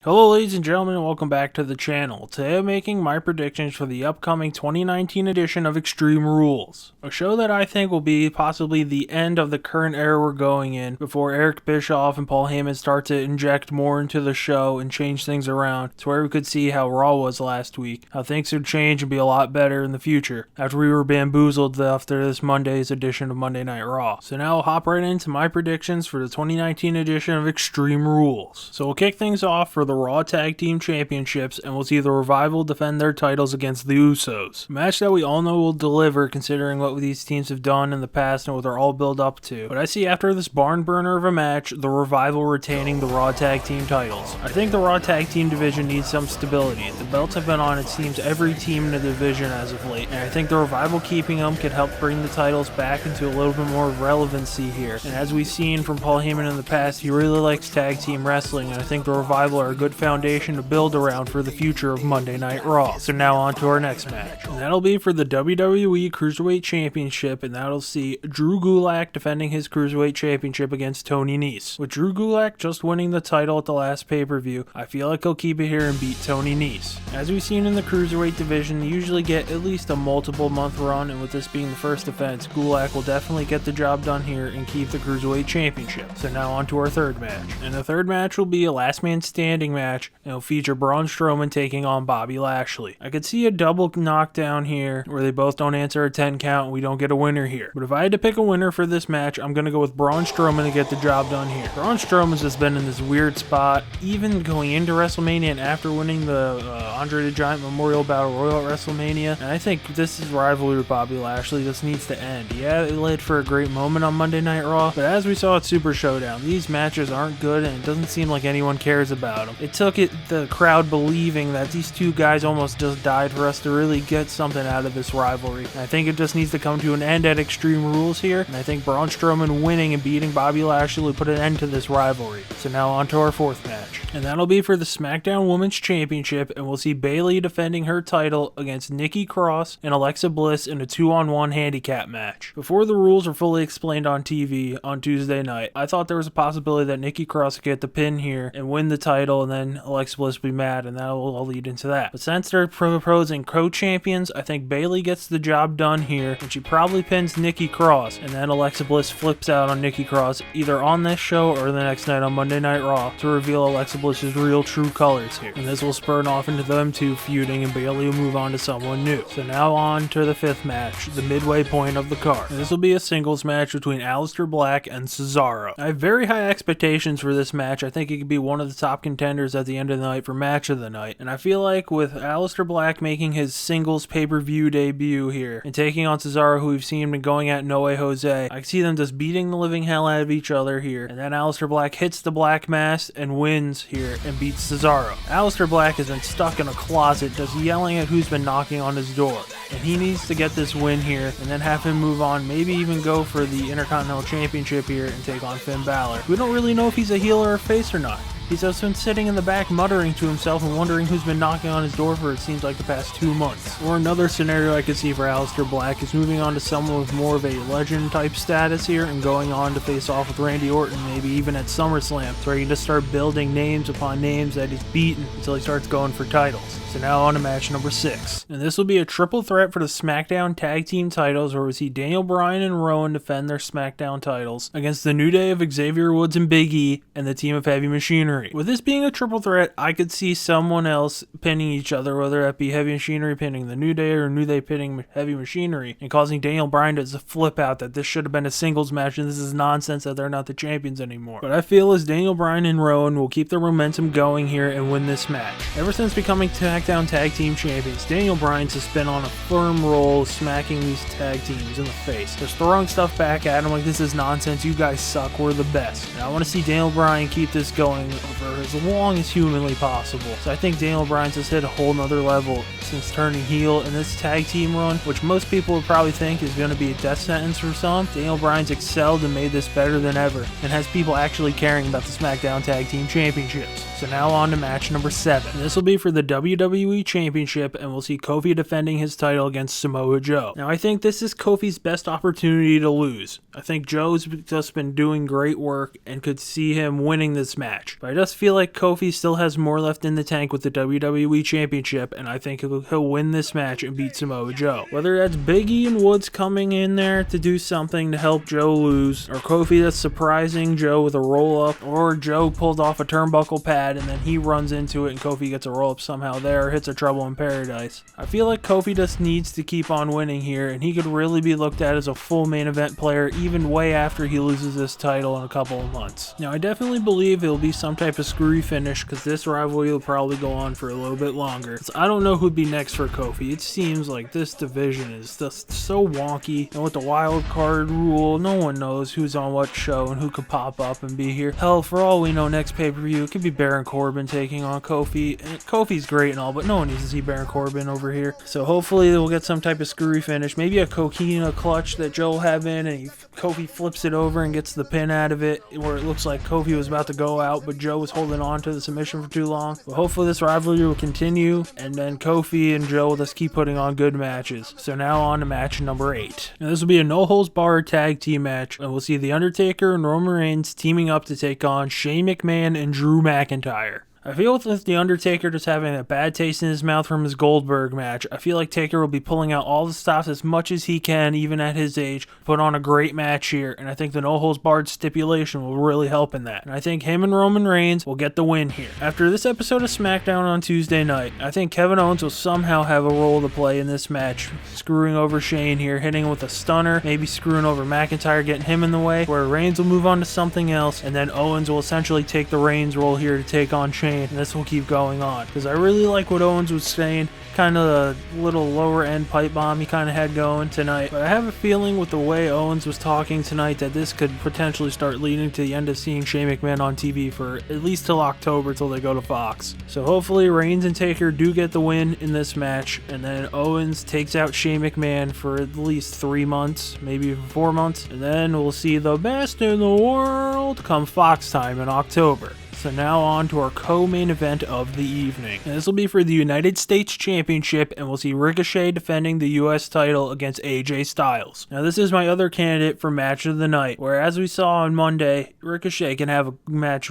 Hello ladies and gentlemen, and welcome back to the channel. Today I'm making my predictions for the upcoming 2019 edition of Extreme Rules. A show that I think will be possibly the end of the current era we're going in before Eric Bischoff and Paul Heyman start to inject more into the show and change things around to where we could see how Raw was last week, how things would change and be a lot better in the future after we were bamboozled after this Monday's edition of Monday Night Raw. So now I'll hop right into my predictions for the 2019 edition of Extreme Rules. So we'll kick things off for the Raw Tag Team Championships, and we'll see the Revival defend their titles against the Usos. A match that we all know will deliver considering what these teams have done in the past and what they're all built up to. But I see after this barn burner of a match, the Revival retaining the Raw Tag Team titles. I think the Raw Tag Team division needs some stability. The belts have been on, it seems, every team in the division as of late, and I think the Revival keeping them could help bring the titles back into a little bit more relevancy here. And as we've seen from Paul Heyman in the past, he really likes tag team wrestling, and I think the Revival are a good foundation to build around for the future of Monday Night Raw. So now on to our next match, and that'll be for the WWE Cruiserweight Championship, and that'll see Drew Gulak defending his Cruiserweight Championship against Tony Nese. With Drew Gulak just winning the title at the last pay-per-view, I feel like he'll keep it here and beat Tony Nese. As we've seen in the Cruiserweight division, they usually get at least a multiple month run, and with this being the first defense, Gulak will definitely get the job done here and keep the Cruiserweight Championship. So now on to our third match, and the third match will be a last man standing match, and it'll feature Braun Strowman taking on Bobby Lashley. I could see a double knockdown here where they both don't answer a 10 count and we don't get a winner here. But if I had to pick a winner for this match, I'm going to go with Braun Strowman to get the job done here. Braun Strowman's just been in this weird spot, even going into WrestleMania and after winning the Andre the Giant Memorial Battle Royal at WrestleMania. And I think this is rivalry with Bobby Lashley. This needs to end. Yeah, it led for a great moment on Monday Night Raw, but as we saw at Super Showdown, these matches aren't good and it doesn't seem like anyone cares about them. It took the crowd believing that these two guys almost just died for us to really get something out of this rivalry. And I think it just needs to come to an end at Extreme Rules here, and I think Braun Strowman winning and beating Bobby Lashley will put an end to this rivalry. So now on to our fourth match, and that'll be for the SmackDown Women's Championship, and we'll see Bayley defending her title against Nikki Cross and Alexa Bliss in a 2-on-1 handicap match. Before the rules were fully explained on TV on Tuesday night, I thought there was a possibility that Nikki Cross could get the pin here and win the title, and then Alexa Bliss would be mad, and that'll all lead into that. But since they're proposing co-champions, I think Bayley gets the job done here, and she probably pins Nikki Cross, and then Alexa Bliss flips out on Nikki Cross either on this show or the next night on Monday Night Raw to reveal Alexa Bliss's real true colors here. And this will spurn off into them two feuding, and Bayley will move on to someone new. So now on to the fifth match, the midway point of the card. And this will be a singles match between Aleister Black and Cesaro. I have very high expectations for this match. I think it could be one of the top contenders at the end of the night for match of the night. And I feel like with Aleister Black making his singles pay-per-view debut here and taking on Cesaro, who we've seen been going at No Way Jose, I see them just beating the living hell out of each other here. And then Aleister Black hits the Black Mass and wins here and beats Cesaro. Aleister Black has been stuck in a closet just yelling at who's been knocking on his door. And he needs to get this win here and then have him move on, maybe even go for the Intercontinental Championship here and take on Finn Balor. We don't really know if he's a heel or a face or not. He's just been sitting in the back muttering to himself and wondering who's been knocking on his door for it seems like the past 2 months. Or another scenario I could see for Aleister Black is moving on to someone with more of a legend type status here and going on to face off with Randy Orton, maybe even at SummerSlam, so he can just start building names upon names that he's beaten until he starts going for titles. So now on to match number 6. And this will be a triple threat for the SmackDown Tag Team titles, where we see Daniel Bryan and Rowan defend their SmackDown titles against the New Day of Xavier Woods and Big E and the team of Heavy Machinery. With this being a triple threat, I could see someone else pinning each other, whether that be Heavy Machinery pinning the New Day or New Day pinning Heavy Machinery, and causing Daniel Bryan to flip out that this should have been a singles match and this is nonsense that they're not the champions anymore. But I feel as Daniel Bryan and Rowan will keep their momentum going here and win this match. Ever since becoming SmackDown Tag Team Champions, Daniel Bryan's has been on a firm roll smacking these tag teams in the face. Just throwing stuff back at him like, this is nonsense, you guys suck, we're the best. And I want to see Daniel Bryan keep this going for as long as humanly possible. So I think Daniel Bryan's has hit a whole nother level since turning heel in this tag team run, which most people would probably think is going to be a death sentence for some. Daniel Bryan's excelled and made this better than ever, and has people actually caring about the SmackDown Tag Team Championships. So now on to match number 7. And this will be for the WWE Championship, and we'll see Kofi defending his title against Samoa Joe. Now I think this is Kofi's best opportunity to lose. I think Joe's just been doing great work and could see him winning this match. But I just feel like Kofi still has more left in the tank with the WWE Championship, and I think he'll win this match and beat Samoa Joe. Whether that's Big E and Woods coming in there to do something to help Joe lose, or Kofi that's surprising Joe with a roll-up, or Joe pulled off a turnbuckle pad and then he runs into it and Kofi gets a roll-up somehow there, or hits a Trouble in Paradise. I feel like Kofi just needs to keep on winning here, and he could really be looked at as a full main event player even way after he loses this title in a couple of months. Now, I definitely believe it'll be some type of screwy finish because this rivalry will probably go on for a little bit longer. I don't know who'd be next for Kofi. It seems like this division is just so wonky, and with the wild card rule, no one knows who's on what show and who could pop up and be here. Hell, for all we know, next pay-per-view, it could be Baron Corbin taking on Kofi. And Kofi's great and all, but no one needs to see Baron Corbin over here. So hopefully we'll get some type of screwy finish. Maybe a coquina clutch that Joe will have in, and Kofi flips it over and gets the pin out of it, where it looks like Kofi was about to go out, but Joe was holding on to the submission for too long. But hopefully this rivalry will continue, and then Kofi and Joe will just keep putting on good matches. So now on to match number 8. Now this will be a no-holds-barred tag team match, and we'll see The Undertaker and Roman Reigns teaming up to take on Shane McMahon and Drew McIntyre. I feel with The Undertaker just having a bad taste in his mouth from his Goldberg match, I feel like Taker will be pulling out all the stops as much as he can, even at his age, put on a great match here, and I think the no-holds-barred stipulation will really help in that. And I think him and Roman Reigns will get the win here. After this episode of SmackDown on Tuesday night, I think Kevin Owens will somehow have a role to play in this match, screwing over Shane here, hitting him with a stunner, maybe screwing over McIntyre, getting him in the way, where Reigns will move on to something else, and then Owens will essentially take the Reigns role here to take on Shane. And this will keep going on because I really like what Owens was saying, kind of a little lower end pipe bomb he kind of had going tonight, but I have a feeling with the way Owens was talking tonight that this could potentially start leading to the end of seeing Shane McMahon on TV for at least till October, till they go to Fox. So hopefully Reigns and Taker do get the win in this match, and then Owens takes out Shane McMahon for at least 3 months, maybe even 4 months, and then we'll see the best in the world come Fox time in October. So now on to our co-main event of the evening. And this will be for the United States Championship, and we'll see Ricochet defending the US title against AJ Styles. Now this is my other candidate for match of the night, where as we saw on Monday, Ricochet can have a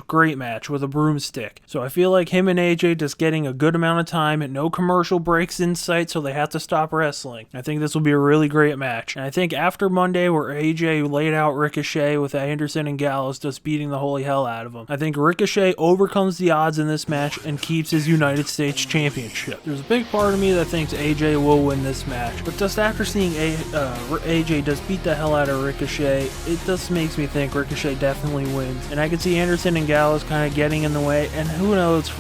great match with a broomstick. So I feel like him and AJ just getting a good amount of time and no commercial breaks in sight, so they have to stop wrestling. I think this will be a really great match. And I think after Monday, where AJ laid out Ricochet with Anderson and Gallows just beating the holy hell out of him, I think Ricochet overcomes the odds in this match and keeps his United States Championship. There's a big part of me that thinks AJ will win this match, but just after seeing AJ just beat the hell out of Ricochet, it just makes me think Ricochet definitely wins. And I could see Anderson and Gallows kind of getting in the way, and who knows,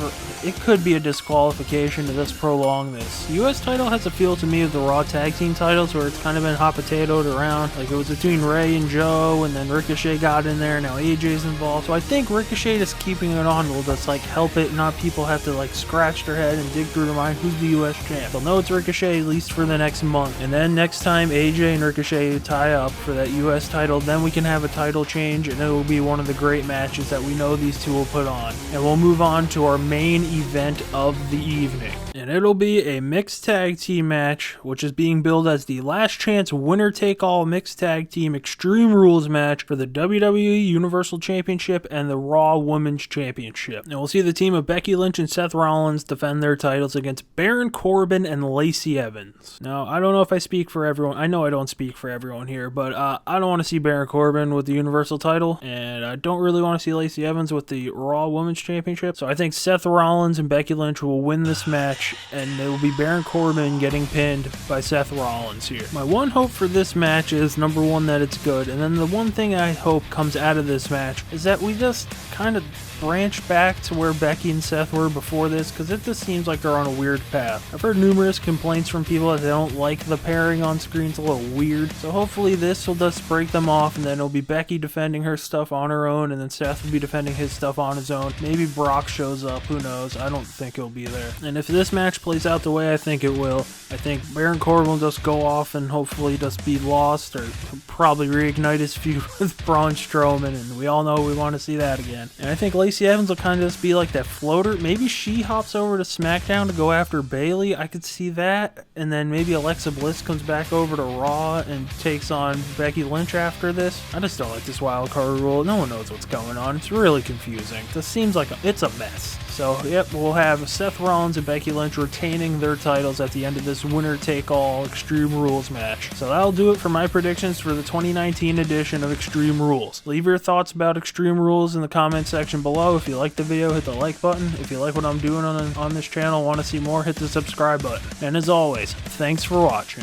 it could be a disqualification to just prolong this. The US title has a feel to me of the Raw Tag Team titles, where it's kind of been hot potatoed around, like it was between Ray and Joe, and then Ricochet got in there, now AJ's involved. So I think Ricochet just keeping it on will just like help it, not people have to like scratch their head and dig through their mind who's the US champ. They'll know it's Ricochet at least for the next month, and then next time AJ and Ricochet tie up for that US title, then we can have a title change, and it will be one of the great matches that we know these two will put on. And we'll move on to our main event of the evening, and it'll be a mixed tag team match, which is being billed as the last chance winner take all mixed tag team Extreme Rules match for the WWE Universal Championship and the Raw Women's Championship. And we'll see the team of Becky Lynch and Seth Rollins defend their titles against Baron Corbin and Lacey Evans. Now, I don't know if I speak for everyone. I know I don't speak for everyone here, but I don't want to see Baron Corbin with the Universal title, and I don't really want to see Lacey Evans with the Raw Women's Championship. So I think Seth Rollins and Becky Lynch will win this match, and it will be Baron Corbin getting pinned by Seth Rollins here. My one hope for this match is, number one, that it's good, and then the one thing I hope comes out of this match is that we just kind of branch back to where Becky and Seth were before this, because it just seems like they're on a weird path. I've heard numerous complaints from people that they don't like the pairing on screen. It's a little weird. So hopefully this will just break them off, and then it'll be Becky defending her stuff on her own, and then Seth will be defending his stuff on his own. Maybe Brock shows up, who knows. I don't think he'll be there. And if this match plays out the way I think it will, I think Baron Corbin will just go off and hopefully just be lost, or probably reignite his feud with Braun Strowman, and we all know we want to see that again. And I think Lacey Lacey Evans will kind of just be like that floater. Maybe she hops over to SmackDown to go after Bayley. I could see that. And then maybe Alexa Bliss comes back over to Raw and takes on Becky Lynch after this. I just don't like this wild card rule. No one knows what's going on. It's really confusing. This seems like it's a mess. So, yep, we'll have Seth Rollins and Becky Lynch retaining their titles at the end of this winner-take-all Extreme Rules match. So that'll do it for my predictions for the 2019 edition of Extreme Rules. Leave your thoughts about Extreme Rules in the comment section below. If you liked the video, hit the like button. If you like what I'm doing on this channel, want to see more, hit the subscribe button. And as always, thanks for watching.